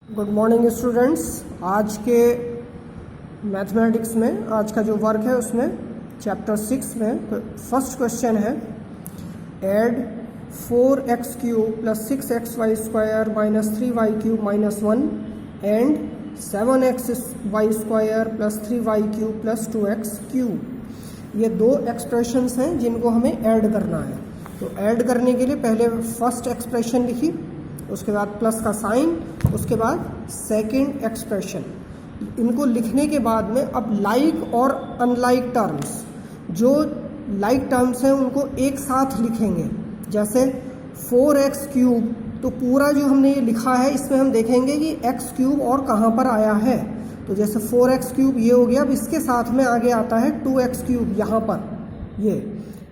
Good morning students. आज के mathematics में आज का जो वर्क है उसमें चैप्टर 6 में फर्स्ट क्वेश्चन है add 4x cube plus 6xy square minus 3y cube minus 1 and 7xy square plus 3y cube plus 2x cube. ये दो एक्सप्रेशंस हैं जिनको हमें ऐड करना है। तो ऐड करने के लिए पहले फर्स्ट एक्सप्रेशन लिखी, उसके बाद प्लस का साइन, उसके बाद सेकंड एक्सप्रेशन। इनको लिखने के बाद में अब लाइक और अनलाइक टर्म्स, जो लाइक टर्म्स हैं उनको एक साथ लिखेंगे। जैसे 4x क्यूब, तो पूरा जो हमने ये लिखा है इसमें हम देखेंगे कि x क्यूब और कहाँ पर आया है। तो जैसे 4x क्यूब ये हो गया, अब इसके साथ में आगे आता है 2x क्यूब, यहाँ पर ये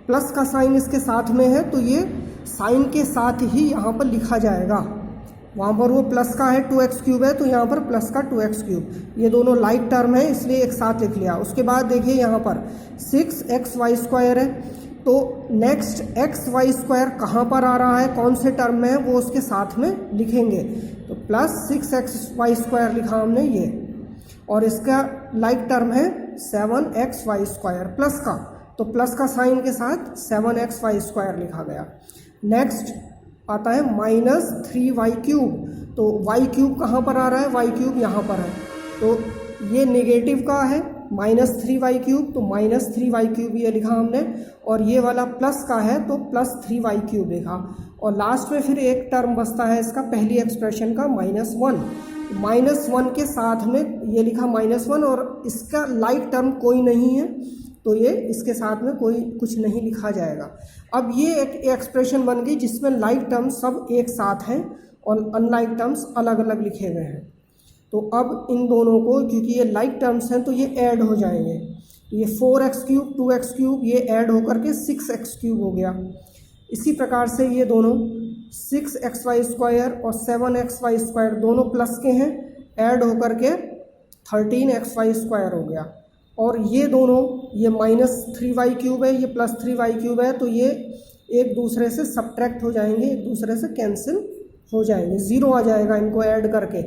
प्लस का साइन इसके साथ में है तो ये साइन के साथ ही यहाँ पर लिखा जाएगा। वहाँ पर वो प्लस का है 2x क्यूब है तो यहाँ पर प्लस का 2x क्यूब। ये दोनों लाइक टर्म है इसलिए एक साथ लिख लिया। उसके बाद देखिए यहाँ पर 6xy स्क्वायर है तो नेक्स्ट xy स्क्वायर कहाँ पर आ रहा है, कौन से टर्म में है, वो उसके साथ में लिखेंगे। तो प्लस 6xy स्क्वायर लिखा हमने ये, और इसका लाइक टर्म है 7xy स्क्वायर प्लस का, तो प्लस का साइन के साथ 7xy स्क्वायर लिखा गया। नेक्स्ट आता है माइनस 3y क्यूब, तो y क्यूब कहाँ पर आ रहा है, y क्यूब यहाँ पर है तो ये नेगेटिव का है माइनस 3y क्यूब, तो माइनस 3y क्यूब ये लिखा हमने, और ये वाला प्लस का है तो प्लस 3y क्यूब लिखा। और लास्ट में फिर एक टर्म बचता है इसका पहली एक्सप्रेशन का -1 के साथ में ये लिखा -1, और इसका लाइक टर्म कोई नहीं है तो ये इसके साथ में कोई कुछ नहीं लिखा जाएगा। अब ये एक एक्सप्रेशन बन गई जिसमें लाइक टर्म्स सब एक साथ हैं और अनलाइक टर्म्स अलग अलग लिखे हुए हैं। तो अब इन दोनों को, क्योंकि ये लाइक टर्म्स हैं तो ये ऐड हो जाएंगे। तो ये 4x क्यूब 2x क्यूब ये ऐड होकर के 6x क्यूब हो गया। इसी प्रकार से ये दोनों 6xy स्क्वायर और 7xy स्क्वायर दोनों प्लस के हैं, ऐड होकर के 13xy स्क्वायर हो गया। और ये दोनों, ये -3y क्यूब है, ये प्लस 3y क्यूब है, तो ये एक दूसरे से सब्ट्रैक्ट हो जाएंगे, एक दूसरे से कैंसिल हो जाएंगे, ज़ीरो आ जाएगा इनको ऐड करके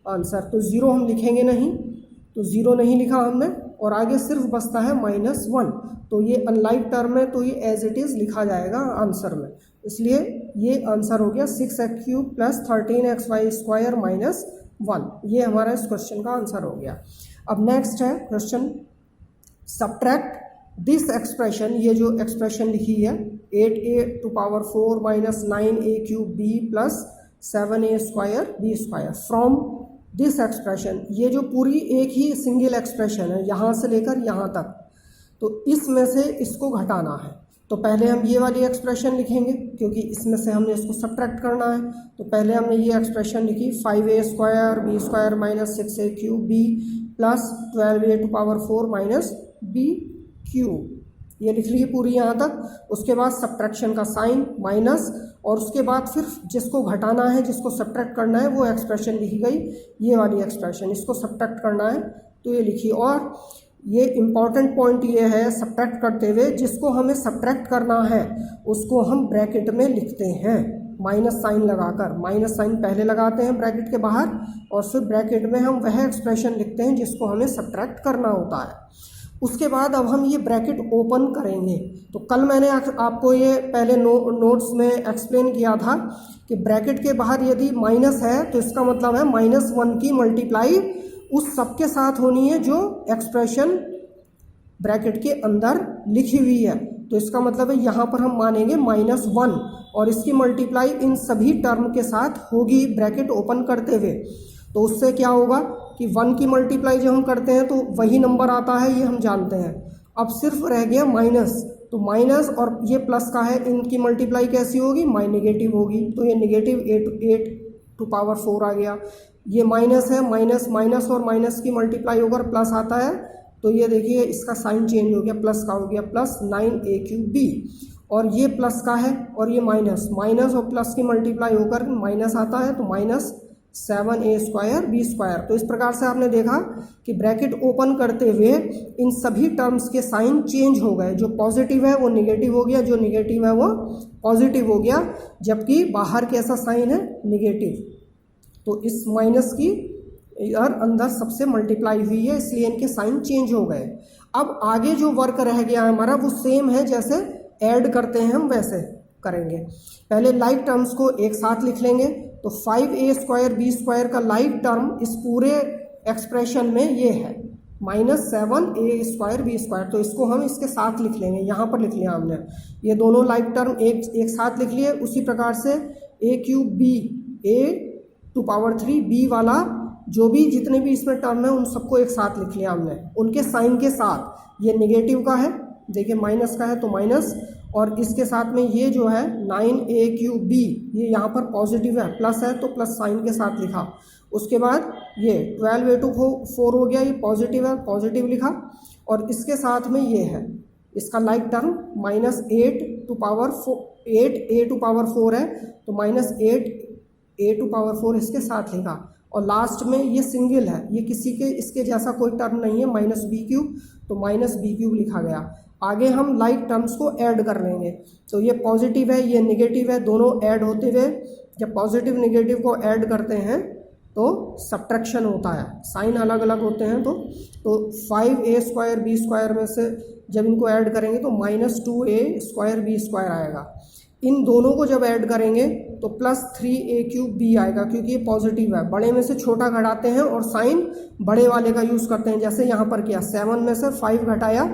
आंसर। तो ज़ीरो हम लिखेंगे नहीं, तो ज़ीरो नहीं लिखा हमने, और आगे सिर्फ बचता है -1, तो ये अनलाइक टर्म है तो ये एज इट इज़ लिखा जाएगा आंसर में। इसलिए ये आंसर हो गया 6x cube plus 13xy square -1। ये हमारा इस क्वेश्चन का आंसर हो गया। अब नेक्स्ट है क्वेश्चन सब्ट्रैक्ट दिस एक्सप्रेशन। ये जो एक्सप्रेशन लिखी है 8a⁴ minus 9a cube b plus 7a square b square from this expression. ये जो पूरी एक ही सिंगल एक्सप्रेशन है यहाँ से लेकर यहाँ तक, तो इसमें से इसको घटाना है। तो पहले हम ये वाली एक्सप्रेशन लिखेंगे क्योंकि इसमें से हमने इसको सब्ट्रैक्ट करना है। तो पहले हमने ये एक्सप्रेशन लिखी 5a square b square minus 6a cube b plus 12a⁴ minus b cube, ये लिख ली पूरी यहाँ तक। उसके बाद सब्ट्रैक्शन का साइन माइनस, और उसके बाद फिर जिसको घटाना है, जिसको सब्ट्रैक्ट करना है वो एक्सप्रेशन लिखी गई, ये वाली एक्सप्रेशन, इसको सब्ट्रैक्ट करना है तो ये लिखी। और ये इम्पॉर्टेंट पॉइंट ये है सब्ट्रैक्ट करते हुए, जिसको हमें सब्ट्रैक्ट करना है उसको हम ब्रैकेट में लिखते हैं माइनस साइन लगाकर। माइनस साइन पहले लगाते हैं ब्रैकेट के बाहर और फिर ब्रैकेट में हम वह एक्सप्रेशन लिखते हैं जिसको हमें सब्ट्रैक्ट करना होता है। उसके बाद अब हम ये ब्रैकेट ओपन करेंगे। तो कल मैंने आपको ये पहले नोट्स में एक्सप्लेन किया था कि ब्रैकेट के बाहर यदि माइनस है तो इसका मतलब है -1 की मल्टीप्लाई उस सब के साथ होनी है जो एक्सप्रेशन ब्रैकेट के अंदर लिखी हुई है। तो इसका मतलब है यहाँ पर हम मानेंगे -1 और इसकी मल्टीप्लाई इन सभी टर्म के साथ होगी ब्रैकेट ओपन करते हुए। तो उससे क्या होगा कि 1 की मल्टीप्लाई जब हम करते हैं तो वही नंबर आता है, ये हम जानते हैं। अब सिर्फ रह गया माइनस, तो माइनस और ये प्लस का है, इनकी मल्टीप्लाई कैसी होगी, नेगेटिव होगी। तो ये नेगेटिव 8⁴ आ गया। ये माइनस है, माइनस और माइनस की मल्टीप्लाई होकर प्लस आता है, तो ये देखिए इसका साइन चेंज हो गया, प्लस का हो गया प्लस 9a क्यूब b। और ये प्लस का है और ये माइनस और प्लस की मल्टीप्लाई होकर माइनस आता है, तो -7a स्क्वायर b स्क्वायर। तो इस प्रकार से आपने देखा कि ब्रैकेट ओपन करते हुए इन सभी टर्म्स के साइन चेंज हो गए। जो पॉजिटिव है वो नेगेटिव हो गया, जो नेगेटिव है वो पॉजिटिव हो गया, जबकि बाहर कैसा साइन है, नेगेटिव। तो इस माइनस की और अंदर सबसे मल्टीप्लाई हुई है, इसलिए इनके साइन चेंज हो गए। अब आगे जो वर्क रह गया है हमारा वो सेम है, जैसे ऐड करते हैं हम वैसे करेंगे। पहले लाइक टर्म्स को एक साथ लिख लेंगे, तो 5a² b² का लाइक टर्म इस पूरे एक्सप्रेशन में ये है -7a² b²। तो इसको हम इसके साथ लिख लेंगे, यहाँ पर लिख लिया हमने, ये दोनों लाइक टर्म एक साथ लिख लिए। उसी प्रकार से a³ b a⁴ b वाला जो भी जितने भी इसमें टर्म है उन सबको एक साथ लिख लिया हमने, उनके साइन के साथ। ये नेगेटिव का है, देखिए माइनस का है तो माइनस, और इसके साथ में ये जो है 9a³ ये यहाँ पर पॉजिटिव है, प्लस है तो प्लस साइन के साथ लिखा। उसके बाद ये 12a⁴ हो गया, ये पॉजिटिव है, पॉजिटिव लिखा। और इसके साथ में ये है इसका लाइक टर्म -8a⁴ है, तो -8a⁴ इसके साथ लिखा। और लास्ट में ये सिंगल है, ये किसी के इसके जैसा कोई टर्म नहीं है, -b³ तो -b³ लिखा गया। आगे हम लाइक टर्म्स को ऐड कर लेंगे, तो ये पॉजिटिव है, ये नेगेटिव है, दोनों ऐड होते हुए जब पॉजिटिव नेगेटिव को ऐड करते हैं तो सब्ट्रैक्शन होता है, साइन अलग अलग होते हैं। तो 5a² b² में से जब इनको ऐड करेंगे तो -2a² b² आएगा। इन दोनों को जब ऐड करेंगे तो +3a³ b आएगा, क्योंकि ये पॉजिटिव है। बड़े में से छोटा घटाते हैं और साइन बड़े वाले का यूज़ करते हैं, जैसे यहाँ पर किया 7 में से 5 घटाया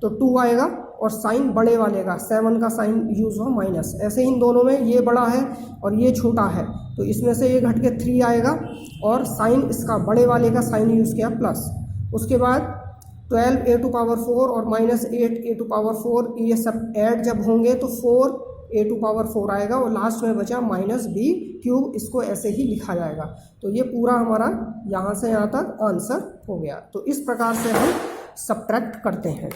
तो 2 आएगा, और साइन बड़े वाले का 7 का साइन यूज़ हुआ माइनस। ऐसे इन दोनों में ये बड़ा है और ये छोटा है, तो इसमें से ये घट के 3 आएगा और साइन इसका बड़े वाले का साइन यूज़ किया प्लस। उसके बाद 12a⁴ और -8a⁴ ये सब ऐड जब होंगे तो 4a⁴ आएगा, और लास्ट में बचा -b³, इसको ऐसे ही लिखा जाएगा। तो ये पूरा हमारा यहाँ से यहाँ तक आंसर हो गया। तो इस प्रकार से हम सब्ट्रैक्ट करते हैं।